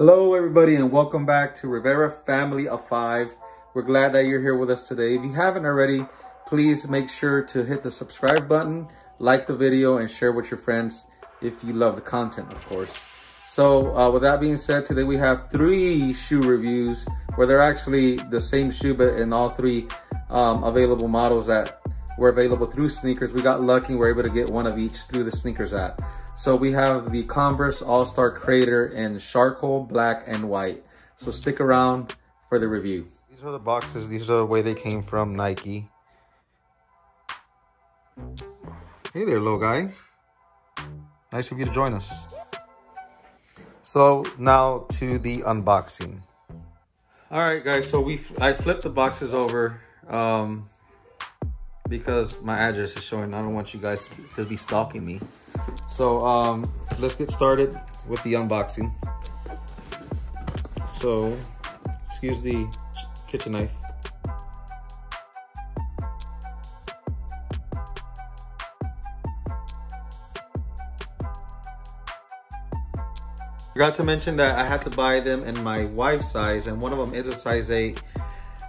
Hello everybody and welcome back to Rivera Family of 5. We're glad that you're here with us today. If you haven't already, please make sure to hit the subscribe button, like the video, and share with your friends if you love the content, of course. So with that being said, today we have 3 shoe reviews where they're actually the same shoe, but in all 3 available models that were available through Sneakers. We got lucky and we're able to get one of each through the Sneakers app. So we have the Converse Allstar Crater in charcoal, black, and white. So stick around for the review. These are the boxes. These are the way they came from Nike. Hey there, little guy. Nice of you to join us. So now to the unboxing. All right, guys. So I flipped the boxes over because my address is showing. I don't want you guys to be stalking me. So let's get started with the unboxing. So excuse the kitchen knife. Forgot to mention that I had to buy them in my wife's size, and one of them is a size 8.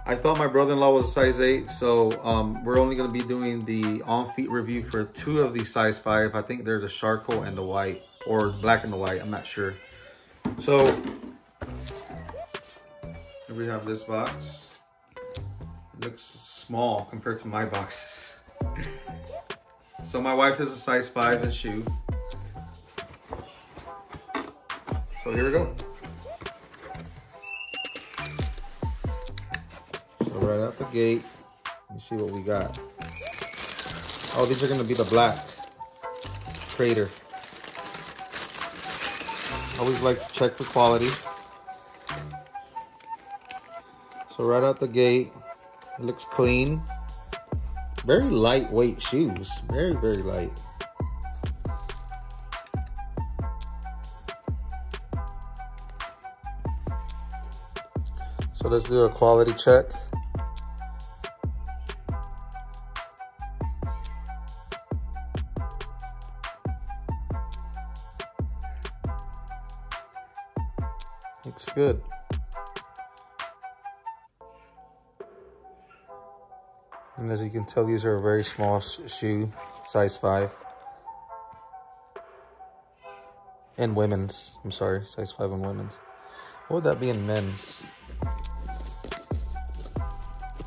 I thought my brother-in-law was a size 8, so we're only going to be doing the on-feet review for 2 of the size 5. I think they're the charcoal and the white, or black and the white, I'm not sure. So here we have this box. It looks small compared to my boxes. So my wife is a size 5 in shoe. So here we go. So right out the gate, let me see what we got. Oh, these are gonna be the black Crater. Always like to check for quality. So right out the gate, it looks clean. Very lightweight shoes, very, very light. So let's do a quality check. Looks good. And as you can tell, these are a very small shoe, size 5. And women's, I'm sorry, size 5 in women's. What would that be in men's?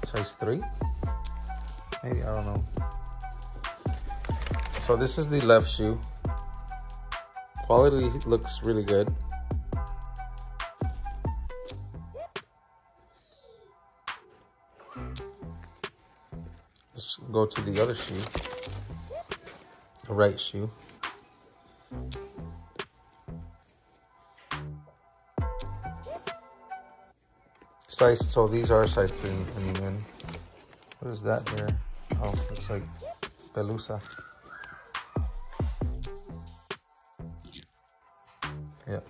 Size 3? Maybe, I don't know. So this is the left shoe. Quality looks really good. Let's go to the other shoe, the right shoe. Size, so these are size 3 in men. What is that here? Oh, looks like Pelusa. Yeah.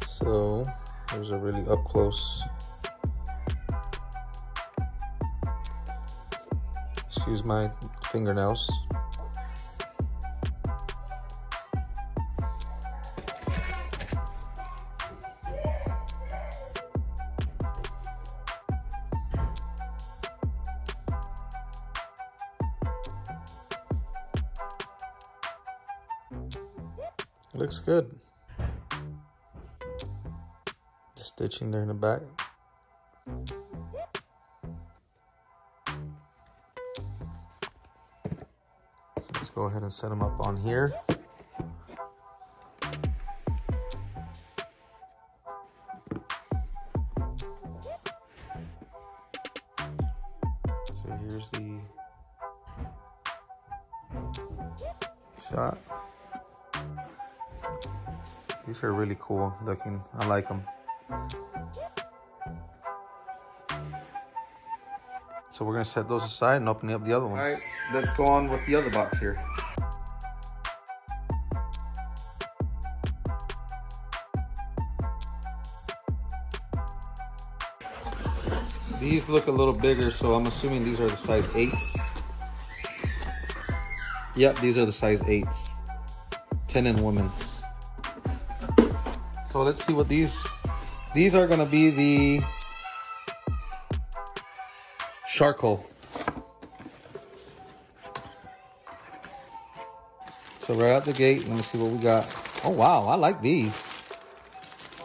So there's a really up close. Excuse my fingernails. Looks good. Just stitching there in the back. Let's go ahead and set them up on here. So here's the shot. These are really cool looking. I like them. So we're gonna set those aside and open up the other ones. All right, let's go on with the other box here. These look a little bigger, so I'm assuming these are the size 8s. Yep, these are the size 8s. 10 in women's. So let's see what these are gonna be the charcoal. So right out the gate, let me see what we got. Oh wow, I like these.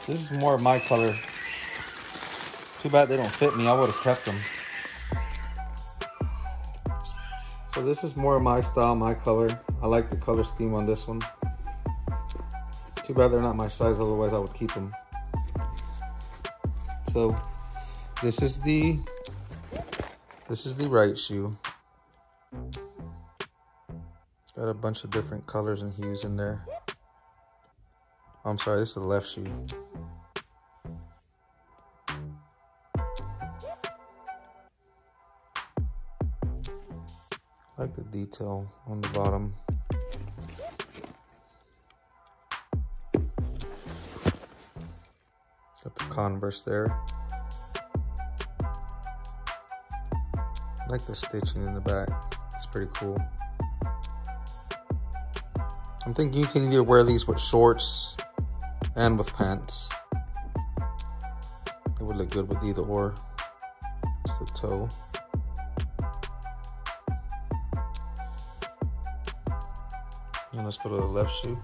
This is more of my color. Too bad they don't fit me, I would have kept them. So this is more of my style, my color. I like the color scheme on this one. Too bad they're not my size, otherwise I would keep them. So this is the right shoe. It's got a bunch of different colors and hues in there. I'm sorry, this is the left shoe. I like the detail on the bottom. Got the Converse there. I like the stitching in the back. It's pretty cool. I'm thinking you can either wear these with shorts and with pants. It would look good with either or. It's the toe. And let's go to the left shoe.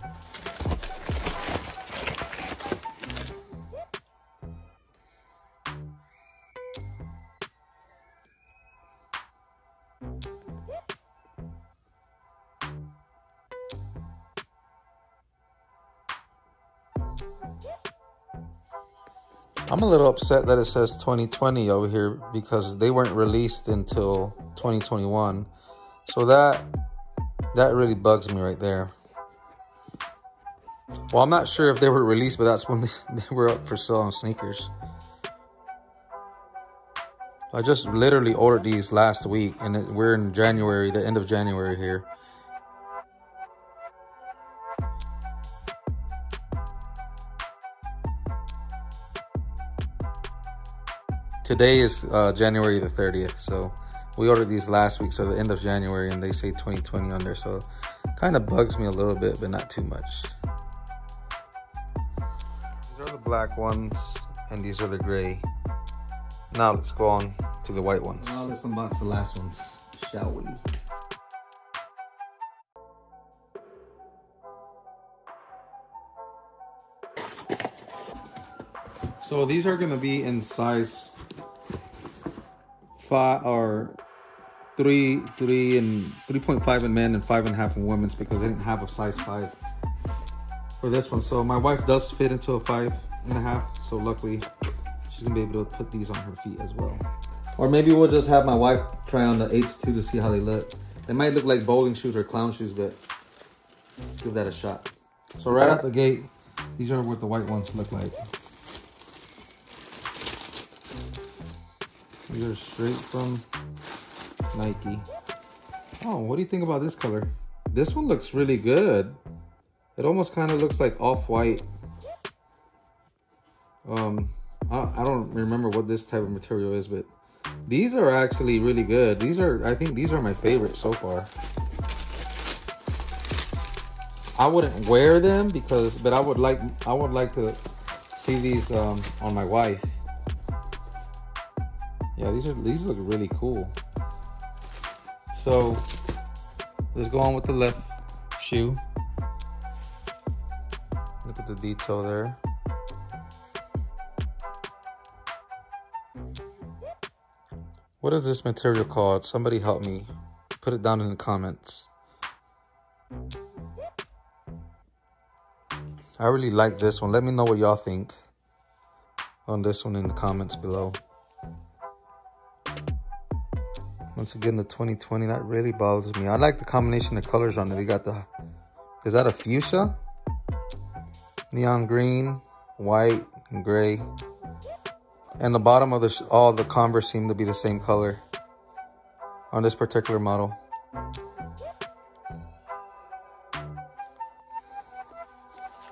I'm a little upset that it says 2020 over here because they weren't released until 2021. So that really bugs me right there. Well, I'm not sure if they were released, but that's when they were up for sale on sneakers. I just literally ordered these last week, and we're in January, the end of January here. Today is January the 30th, so we ordered these last week, so the end of January, and they say 2020 on there, so kind of bugs me a little bit, but not too much. These are the black ones, and these are the gray. Now let's go on to the white ones. Now let's unbox the last ones, shall we? So these are gonna be in size 5 or 3.5 in men and 5.5 in women's because they didn't have a size 5 for this one. So my wife does fit into a 5.5, so luckily she's gonna be able to put these on her feet as well. Or maybe we'll just have my wife try on the 8s too to see how they look. They might look like bowling shoes or clown shoes, but give that a shot. So right out the gate, these are what the white ones look like. These are straight from Nike. Oh, what do you think about this color? This one looks really good. It almost kind of looks like off-white. I don't remember what this type of material is, but these are actually really good. I think these are my favorite so far. I wouldn't wear them but I would like to see these on my wife. Yeah, these look really cool. So let's go on with the left shoe. Look at the detail there. What is this material called? Somebody help me. Put it down in the comments. I really like this one. Let me know what y'all think on this one in the comments below. Once again, the 2020, that really bothers me. I like the combination of colors on it. They got the, is that a fuchsia? Neon green, white, and gray. And the bottom of all the Converse seem to be the same color on this particular model.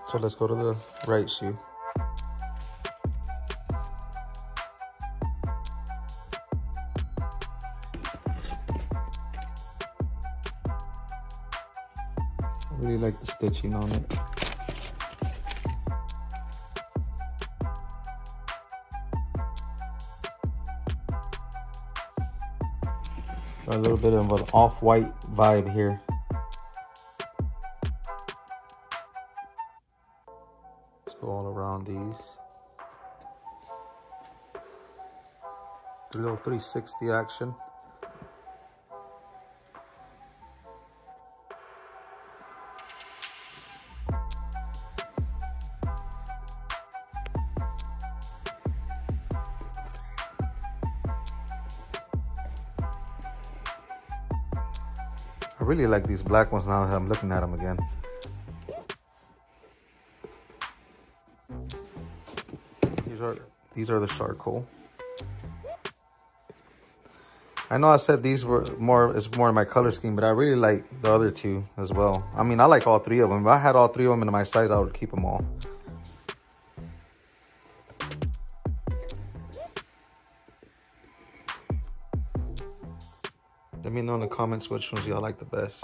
So let's go to the right shoe. I really like the stitching on it. A little bit of an off-white vibe here. Let's go all around these. Little 360 action. I really like these black ones now that I'm looking at them again. These are the charcoal. I know I said these were more in my color scheme, but I really like the other two as well. I mean, I like all three of them. If I had all three of them in my size, I would keep them all. Let me know in the comments which ones y'all like the best.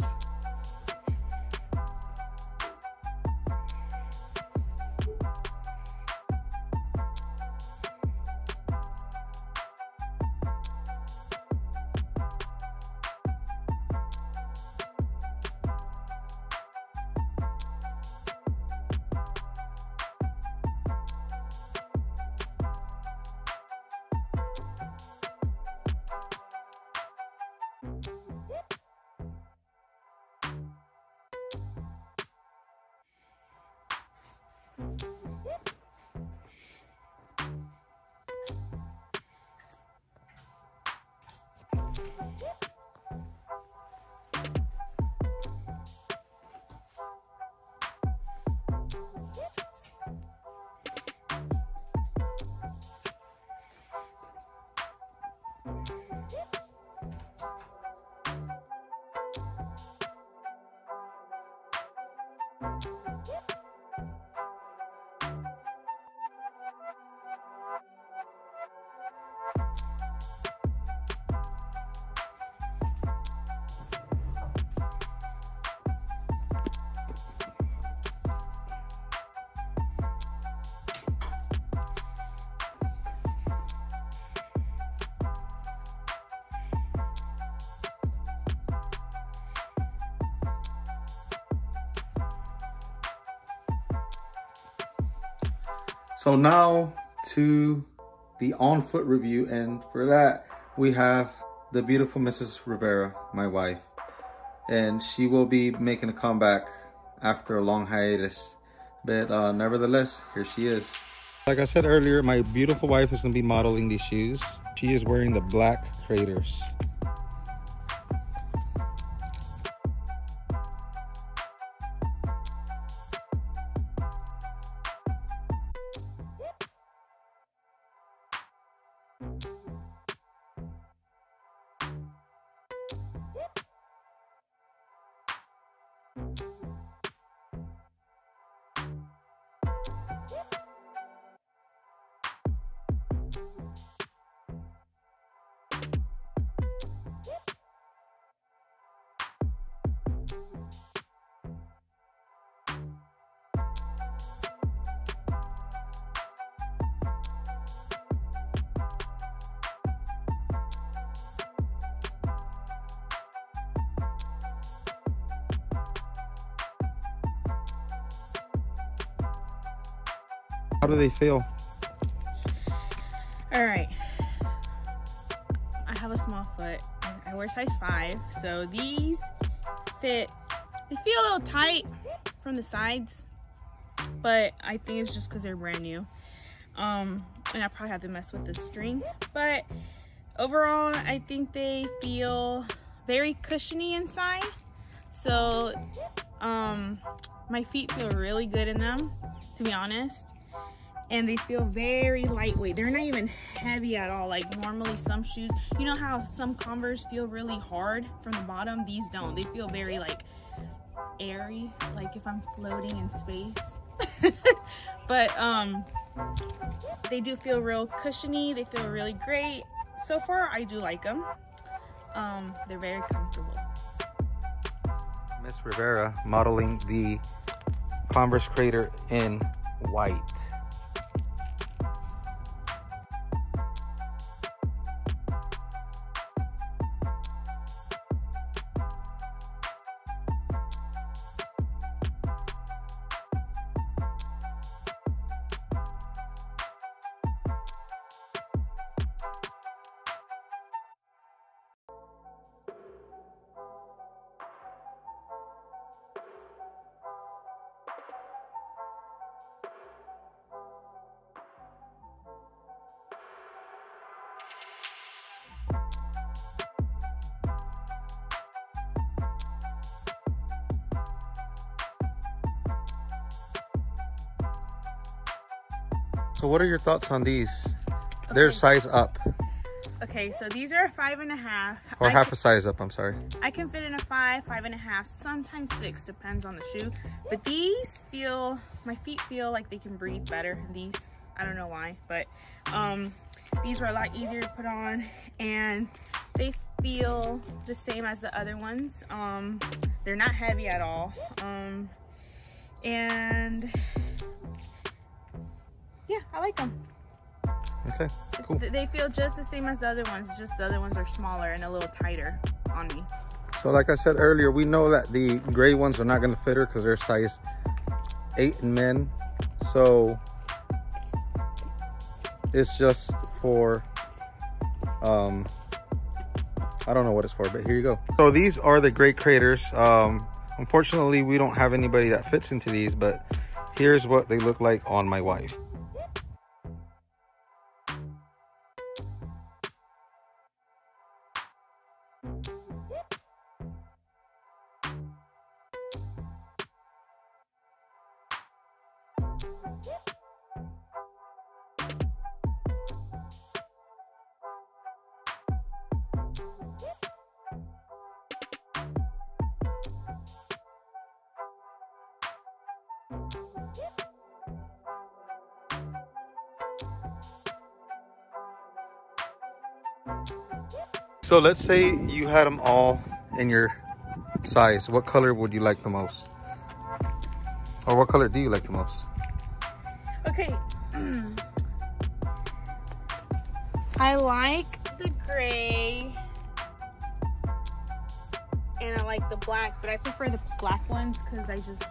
So now to the on-foot review, and for that we have the beautiful Mrs. Rivera, my wife, and she will be making a comeback after a long hiatus, but nevertheless, here she is. Like I said earlier, my beautiful wife is going to be modeling these shoes. She is wearing the black Craters. How do they feel? All right. I have a small foot. I wear size 5, so these fit. They feel a little tight from the sides, but I think it's just because they're brand new. And I probably have to mess with the string, but overall, I think they feel very cushiony inside. So, my feet feel really good in them, to be honest. And they feel very lightweight. They're not even heavy at all. Like normally some shoes, you know how some Converse feel really hard from the bottom? These don't. They feel very like airy, like if I'm floating in space. But they do feel real cushiony. They feel really great. So far, I do like them. They're very comfortable. Miss Rivera modeling the Converse Crater in white. So what are your thoughts on these? They're size up. Okay, so these are a 5.5. Or half a size up, I'm sorry. I can fit in a 5, 5.5, sometimes 6, depends on the shoe. But these my feet feel like they can breathe better. These, I don't know why, but these were a lot easier to put on, and they feel the same as the other ones. They're not heavy at all. And yeah, I like them. Okay, cool. They feel just the same as the other ones, just the other ones are smaller and a little tighter on me. So like I said earlier, we know that the gray ones are not going to fit her because they're size 8 in men. So it's just for, I don't know what it's for, but here you go. So these are the gray craters. Unfortunately, we don't have anybody that fits into these, but here's what they look like on my wife. So let's say you had them all in your size. What color would you like the most? Or what color do you like the most? Okay. I like the gray. And I like the black, but I prefer the black ones because I just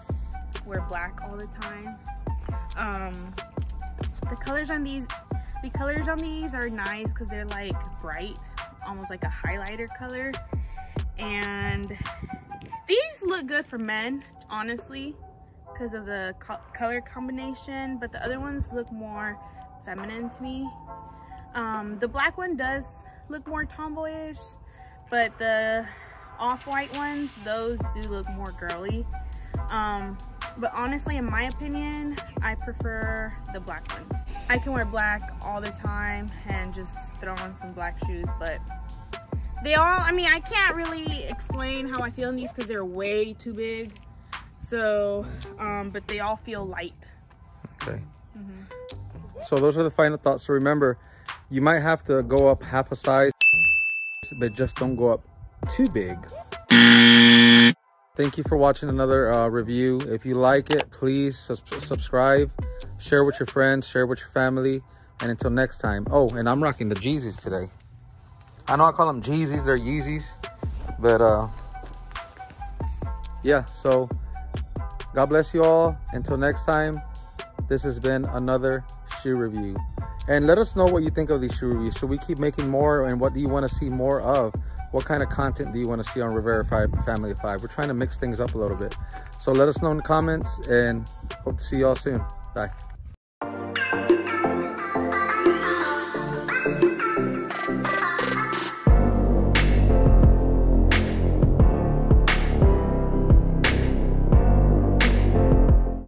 wear black all the time. The colors on these are nice because they're like bright, almost like a highlighter color. And these look good for men, honestly, because of the color combination, but the other ones look more feminine to me. The black one does look more tomboyish, but the off-white ones, those do look more girly. But honestly, in my opinion, I prefer the black ones. I can wear black all the time and just throw on some black shoes, but they all, I mean, I can't really explain how I feel in these because they're way too big. So, but they all feel light. Okay. So those are the final thoughts. So remember, you might have to go up half a size, but just don't go up too big. Thank you for watching another review. If you like it, please subscribe, share with your friends, share with your family, and until next time. Oh, and I'm rocking the Jeezys today. I know I call them Jeezys, they're Yeezys, but yeah, so God bless you all. Until next time, this has been another shoe review. And let us know what you think of these shoe reviews. Should we keep making more, and what do you want to see more of? What kind of content do you want to see on Rivera Family of 5? We're trying to mix things up a little bit. So let us know in the comments, and hope to see y'all soon. Bye.